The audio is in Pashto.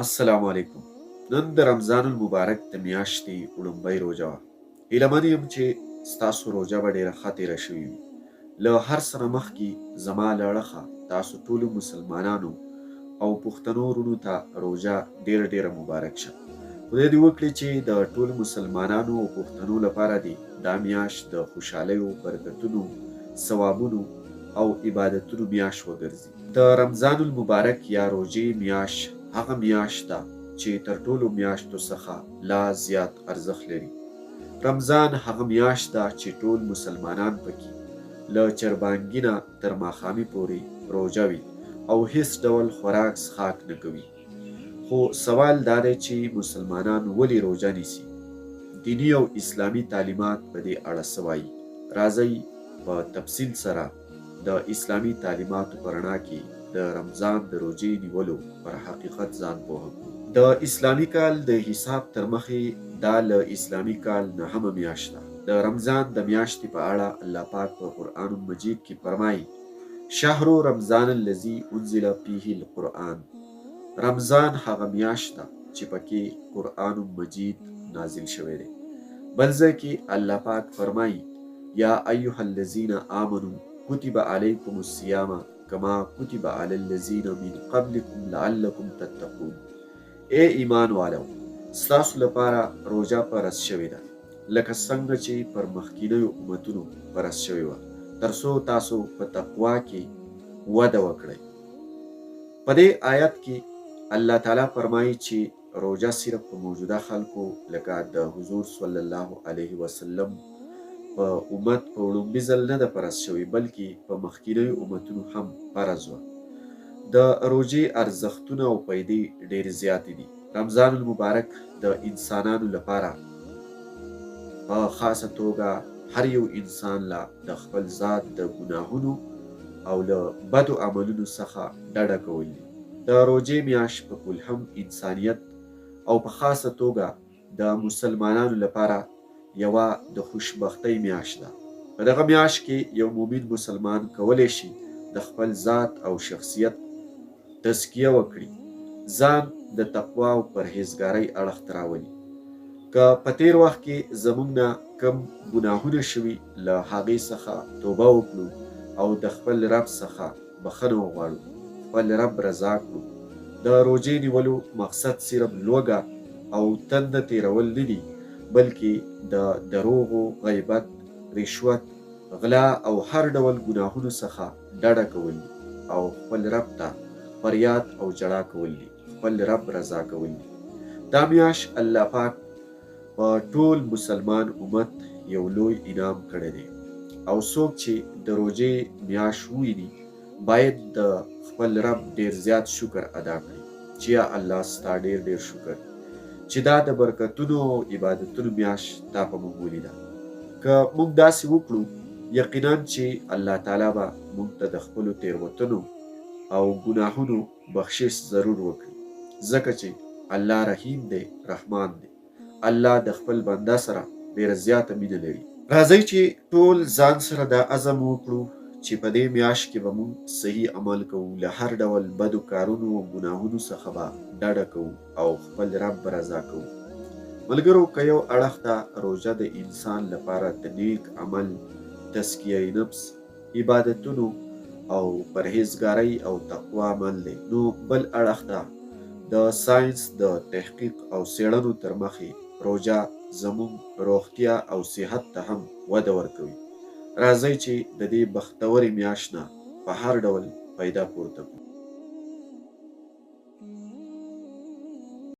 السلام علیکم. نن د رمضان المبارک د میاشتې وړومبۍ روژه وه. هیله من یم چې ستاسو روژه به ډېره ښه تېره شوې وي. له هر څه نه مخکې زما له اړخه تاسو ټولو مسلمانانو او پښتنو وروڼو ته روژه ډېره مبارک شه. خدای دې وکړي چې د ټولو مسلمانانو او پښتنو لپاره دې دا میاشت د خوشحالیو، برکتونو، ثوابونو او عبادتونو میاشت وګرځي. د رمضان المبارک یا روژې میاشت هغه میاشت ده چې تر ټولو میاشتو څخه لا زیات ارزښت لري. رمضان هغه میاشت ده چې ټول مسلمانان پکې له چربانګي نه تر ماښامي پورې روژه وي او هیڅ ډول خوراک څښاک نه کوي. خو سوال دا دی چې مسلمانان ولې روژه نیسي؟ دیني او اسلامي تعلیمات په دې اړه څه وایي؟ راځئ په تفصیل سره د اسلامي تعلیماتو په رڼا کې د رمضان د روژې نیولو پر حقیقت ځان پوه کړو. د اسلامي کال د حساب تر مخې دا له اسلامي کال 9مه میاشت ده. د رمضان د میاشتې په اړه الله پاک په قرآن مجید کې فرمایي: شهر رمضان الذي انزل فيه القرآن. رمضان هغه میاشت ده چې پکې قرآن مجید نازل شوی دی. بل ځای کې الله پاک فرمایي: یا ایها الذین آمنوا کتب علیکم الصیام کما کتب علی الذین من قبلکم لعلکم تتقون. ای ایمان والو، ستاسو لپاره روژه فرض شوې ده لکه څنګه چې پر مخکینیو امتونو فرض شوې وه، ترڅو تاسو په تقوا کې وده وکړئ. په دې آیت کې الله تعالی فرمایي چې روژه صرف په موجوده خلکو لکه د حضور صلی الله علیه وسلم په امت په وړومبي ځل نه ده فرض شوې، بلکې په مخکینیو امتونو هم فرض وه. د روژې ارزښتونه او فایدې ډېرې زیاتې دي. رمضان المبارک د انسانانو لپاره په خاصه توګه هر یو انسان له د خپل ذات د ګناهونو او له بدو عملونو څخه ډډه کول دي. د روژې میاشت په کل هم انسانیت او په خاصه توګه د مسلمانانو لپاره یوه د خوشبختۍ میاشت ده. په دغه میاشت کې یو مؤمن مسلمان کولی شي د خپل ذات او شخصیت تزکیه وکړي، ځان د تقوا او پرهیزګارۍ اړخ ته راولي. که په تیر وخت کې زموږ نه کم ګناهونه شوي، له هغې څخه توبه وکړو او د خپل رب څخه بخښنه وغواړو، خپل رب رضا کړو. د روژې نیولو مقصد صرف لوږه او تنده تیرول نه دي، بلکې د دروغو، غیبت، رشوت، غلا او هر ډول ګناهونو څخه ډډه کول دي او خپل رب ته فریاد او ژړا کول دي، خپل رب رضا کول دي. دا میاشت الله پاک په ټول مسلمان امت یو لوی انعام کړی دی او څوک چې د روژې میاشت وویني باید د خپل رب ډیر زیات شکر ادا کړي چې یا الله ستا ډیر شکر چې دا د برکتونو او عبادتونو میاشت تا په موږ ولیده. که موږ داسې وکړو یقینا چې الله تعالی به موږ ته د خپلو تیروتنو او ګناهونو بخشش ضرور وکړي، ځکه چې الله رحیم دی، رحمان دی. الله د خپل بنده سره ډیره زیاته مینه لري. راځئ چې ټول ځان سره دا عزم وکړو چې په دې میاشت کې به موږ صحیح عمل کوو، له هر ډول بدو کارونو او ګناهونو څخه به ډډه کوو او خپل رب رضا کوو. ملګرو، که یو اړخ ته روژه د انسان لپاره د نیک عمل، تزکیه نفس، عبادتونو او پرهیزګارۍ او تقوا عمل دی، نو بل اړخ ته د ساینس د تحقیق او څېړنو تر مخې روژه زموږ روغتیا او صحت ته هم وده ورکوي. راځئ چې د دې بختورې میاشت نه په هر ډول فایده پورته کړو.